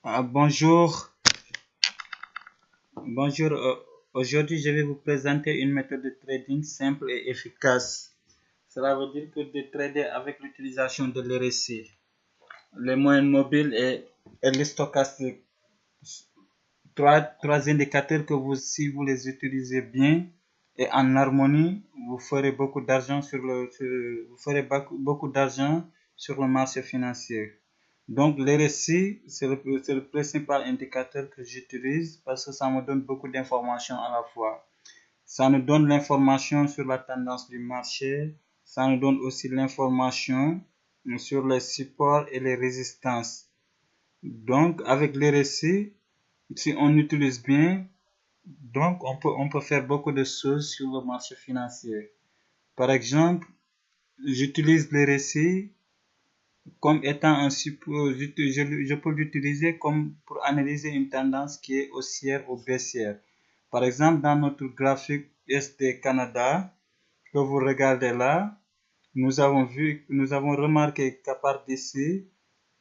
Bonjour, bonjour. Aujourd'hui, je vais vous présenter une méthode de trading simple et efficace. Cela veut dire que de trader avec l'utilisation de l'RSI, les moyennes mobiles et le stochastique. Trois indicateurs que si vous les utilisez bien et en harmonie, vous ferez beaucoup d'argent beaucoup d'argent sur le marché financier. Donc, l'RSI, c'est le principal indicateur que j'utilise parce que ça me donne beaucoup d'informations à la fois. Ça nous donne l'information sur la tendance du marché, ça nous donne aussi l'information sur les supports et les résistances. Donc, avec l'RSI, si on utilise bien, donc on peut faire beaucoup de choses sur le marché financier. Par exemple, j'utilise l'RSI comme étant un support, je peux l'utiliser comme pour analyser une tendance qui est haussière ou baissière. Par exemple, dans notre graphique SD Canada, que vous regardez là, nous avons remarqué qu'à part d'ici,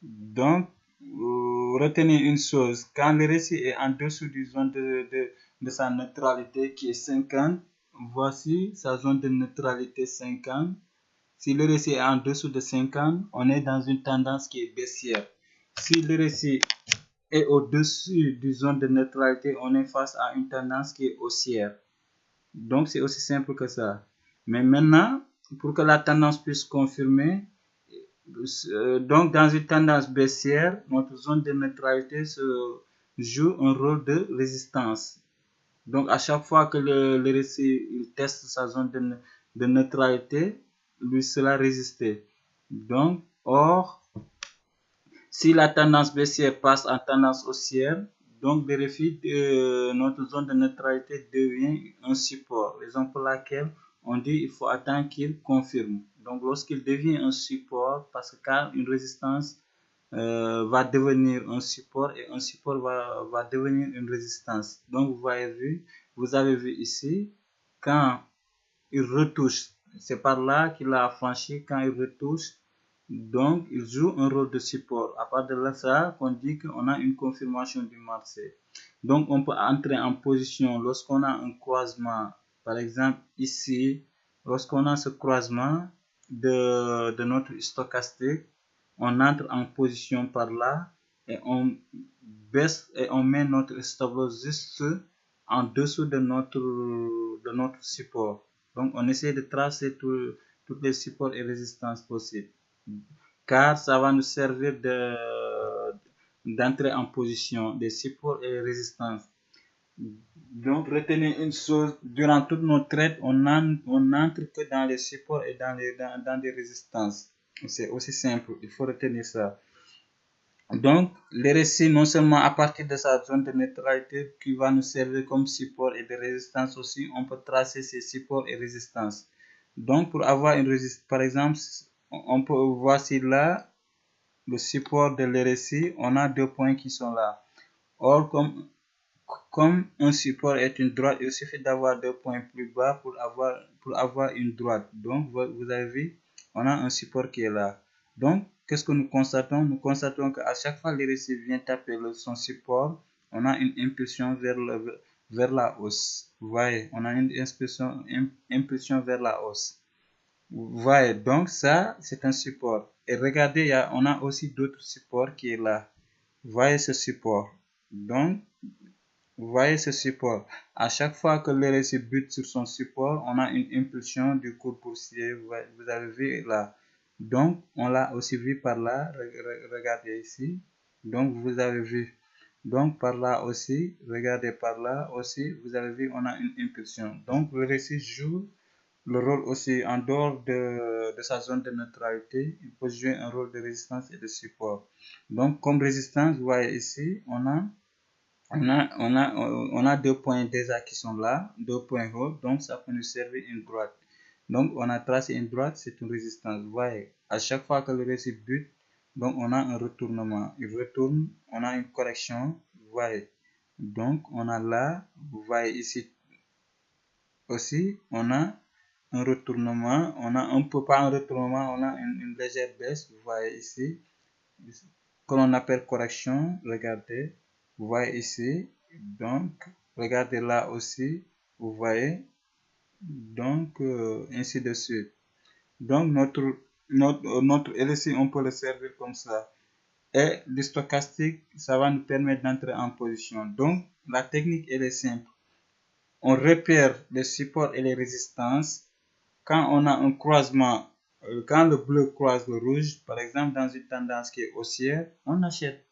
donc, retenez une chose, quand le récit est en dessous du zone de sa neutralité qui est 50, voici sa zone de neutralité 50. Si le récit est en dessous de 50, on est dans une tendance qui est baissière. Si le récit est au-dessus du zone de neutralité, on est face à une tendance qui est haussière. Donc, c'est aussi simple que ça. Mais maintenant, pour que la tendance puisse confirmer, donc dans une tendance baissière, notre zone de neutralité joue un rôle de résistance. Donc, à chaque fois que le récit il teste sa zone de neutralité, lui sera résisté. Donc, si la tendance baissière passe en tendance haussière, donc vérifie notre zone de neutralité devient un support. Raison pour laquelle on dit qu'il faut attendre qu'il confirme. Donc lorsqu'il devient un support, parce que car une résistance va devenir un support et un support va devenir une résistance. Donc vous avez vu ici, quand il retouche, c'est par là qu'il a franchi, quand il retouche, donc, il joue un rôle de support. À part de là, ça, on dit qu'on a une confirmation du marché. Donc, on peut entrer en position lorsqu'on a un croisement. Par exemple, ici, lorsqu'on a ce croisement de notre stochastique, on entre en position par là et on baisse et on met notre stop loss juste en dessous de notre support. Donc, on essaie de tracer tous les supports et résistances possibles car ça va nous servir d'entrer en position des supports et des résistances. Donc, retenez une chose, durant toutes nos trades, on n'entre que dans les supports et dans des résistances. C'est aussi simple, il faut retenir ça. Donc, les récits, non seulement à partir de sa zone de neutralité qui va nous servir comme support et de résistance aussi, on peut tracer ces supports et résistances. Donc, pour avoir une résistance, par exemple, on peut, voici là, le support de l'RSI, on a deux points qui sont là. Or, comme un support est une droite, il suffit d'avoir deux points plus bas pour avoir une droite. Donc, vous avez vu, on a un support qui est là. Donc, qu'est-ce que nous constatons? Nous constatons qu'à chaque fois que l'RSI vient taper son support, on a une impulsion vers la hausse. Vous voyez, on a une impulsion vers la hausse. Vous voyez, donc ça, c'est un support. Et regardez, on a aussi d'autres supports qui est là. Vous voyez ce support. Donc, vous voyez ce support. À chaque fois que le RSI bute sur son support, on a une impulsion du cours boursier. Vous avez vu là. Donc, on l'a aussi vu par là. Regardez ici. Donc, vous avez vu. Donc, par là aussi, regardez par là aussi, vous avez vu, on a une impulsion. Donc, le RSI joue le rôle aussi en dehors de sa zone de neutralité, il peut jouer un rôle de résistance et de support. Donc, comme résistance, vous voyez ici, on a deux points déjà qui sont là, deux points hauts, donc ça peut nous servir une droite. Donc, on a tracé une droite, c'est une résistance. Vous voyez, à chaque fois que le récit bute, donc on a un retournement. Il retourne, on a une correction, vous voyez. Donc, on a là, vous voyez ici aussi, on a un retournement, on a un peu pas un retournement, on a une légère baisse, vous voyez ici. que l'on appelle correction. Regardez, vous voyez ici. Donc, regardez là aussi, vous voyez. Donc, ainsi de suite. Donc, notre LSI, on peut le servir comme ça. Et le stochastique, ça va nous permettre d'entrer en position. Donc, la technique, elle est simple. On repère les supports et les résistances. Quand on a un croisement, quand le bleu croise le rouge, par exemple, dans une tendance qui est haussière, on achète.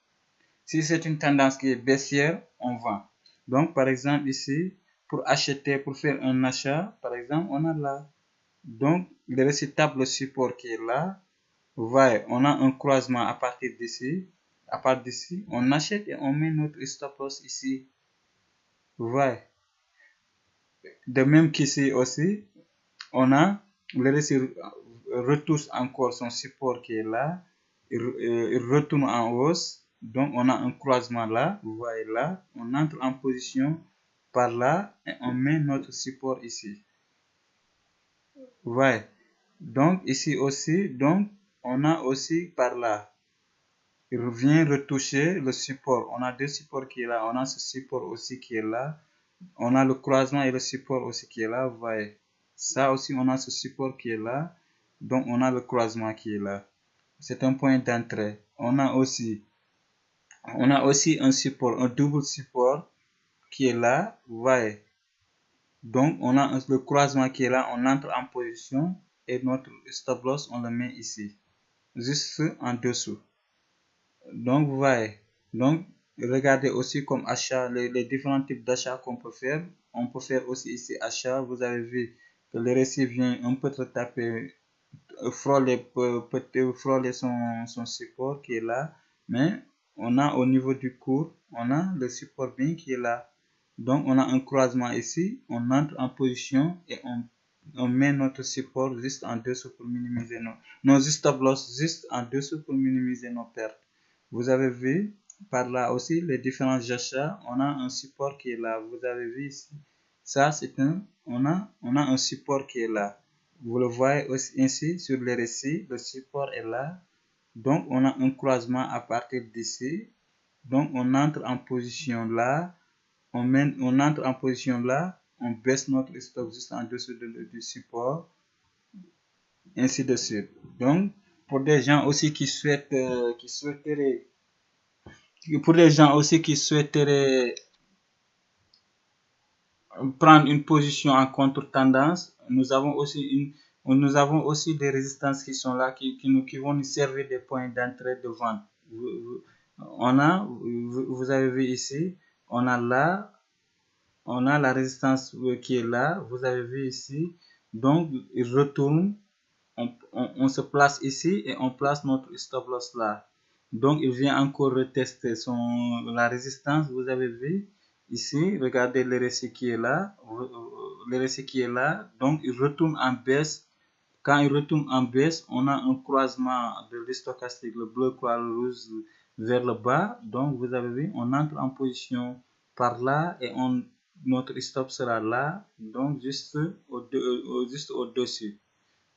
Si c'est une tendance qui est baissière, on vend. Donc, par exemple, ici, pour acheter, pour faire un achat, par exemple, on a là. Donc, le récitable support qui est là, vous voyez, on a un croisement à partir d'ici. À partir d'ici, on achète et on met notre stop loss ici. Vous voyez. De même qu'ici aussi, on a le récit retouche encore son support qui est là. Il retourne en hausse. Donc, on a un croisement là. Vous voyez là. On entre en position par là et on met notre support ici. Vous voyez. Donc, ici aussi, donc, on a aussi par là. Il vient retoucher le support. On a deux supports qui est là. On a ce support aussi qui est là. On a le croisement et le support aussi qui est là. Vous voyez. Ça aussi, on a ce support qui est là. Donc, on a le croisement qui est là. C'est un point d'entrée. On a aussi un support, un double support qui est là. Vous voyez. Donc, on a le croisement qui est là. On entre en position et notre stop loss, on le met ici. Juste en dessous. Donc, vous voyez. Donc, regardez aussi comme achat, les différents types d'achats qu'on peut faire. On peut faire aussi ici achat. Vous avez vu que le récit vient un peu taper, frôler son support qui est là. Mais on a au niveau du cours, on a le support bien qui est là. Donc, on a un croisement ici. On entre en position et on met notre support juste en dessous pour minimiser nos stop loss juste en dessous pour minimiser nos pertes. Vous avez vu par là aussi les différents achats. On a un support qui est là. Vous avez vu ici. Ça, c'est on a un support qui est là. Vous le voyez aussi ainsi sur les récits. Le support est là. Donc, on a un croisement à partir d'ici. Donc, on entre en position là. On entre en position là. On baisse notre stop juste en dessous du support. Ainsi de suite. Donc, pour des gens aussi qui souhaiteraient prendre une position en contre-tendance, nous avons aussi des résistances qui sont là, qui vont nous servir des points d'entrée de vente. Vous avez vu ici, on a la résistance qui est là, vous avez vu ici, donc il retourne, on se place ici et on place notre stop loss là. Donc il vient encore retester la résistance, vous avez vu. Ici, regardez le récit qui est là. Le récit qui est là. Donc, il retourne en baisse. Quand il retourne en baisse, on a un croisement de l'stochastique. Le bleu croise le rouge vers le bas. Donc, vous avez vu, on entre en position par là et notre stop sera là. Donc, juste au-dessus.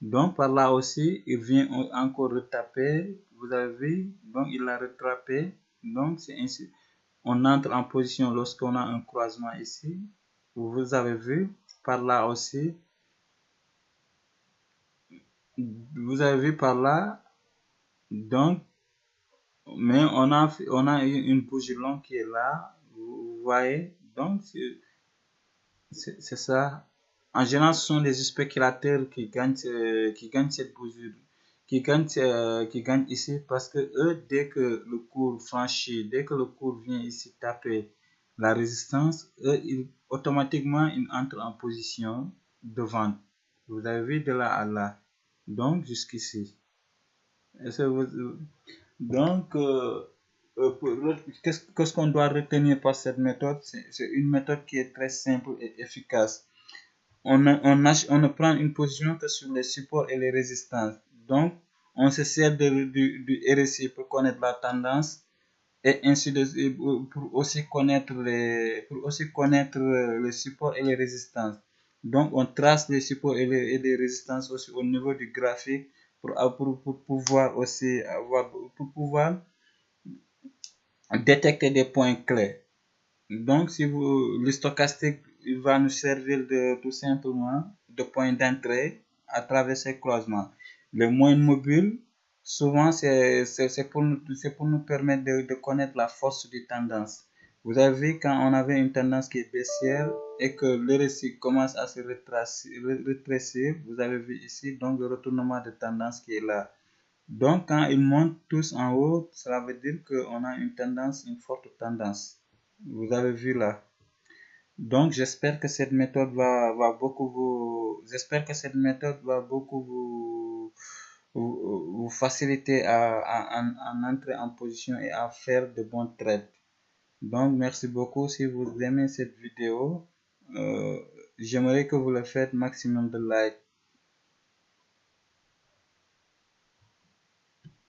Donc, par là aussi, il vient encore retaper. Vous avez vu, donc il l'a rattrapé. Donc, c'est ainsi. On entre en position lorsqu'on a un croisement ici. Vous avez vu, par là aussi. Vous avez vu par là. Donc, mais on a une bougie longue qui est là. Vous voyez. Donc, c'est ça. En général, ce sont les spéculateurs qui gagnent cette bougie, qui gagnent ici parce que eux, dès que le cours franchit, dès que le cours vient ici taper la résistance, eux, automatiquement, ils entrent en position de vente. Vous avez vu de là à là. Donc, jusqu'ici. Donc, qu'est-ce qu'on doit retenir par cette méthode? C'est une méthode qui est très simple et efficace. On ne prend une position que sur les supports et les résistances. Donc, on se sert du RSI pour connaître la tendance et ainsi pour aussi connaître les supports et les résistances. Donc, on trace les supports et les résistances aussi au niveau du graphique pour pouvoir aussi avoir, pour pouvoir détecter des points clés. Donc, si vous, le stochastique, il va nous servir de tout simplement de point d'entrée à travers ces croisements. Le moyenne mobile, souvent, c'est pour nous permettre de connaître la force des tendances. Vous avez vu quand on avait une tendance qui est baissière et que le récit commence à se rétrécir, vous avez vu ici donc le retournement de tendance qui est là. Donc, quand ils montent tous en haut, cela veut dire qu'on a une tendance, une forte tendance. Vous avez vu là. Donc, j'espère que cette méthode j'espère que cette méthode va beaucoup vous faciliter à entrer en position et à faire de bons trades. Donc, merci beaucoup. Si vous aimez cette vidéo, j'aimerais que vous le faites maximum de likes.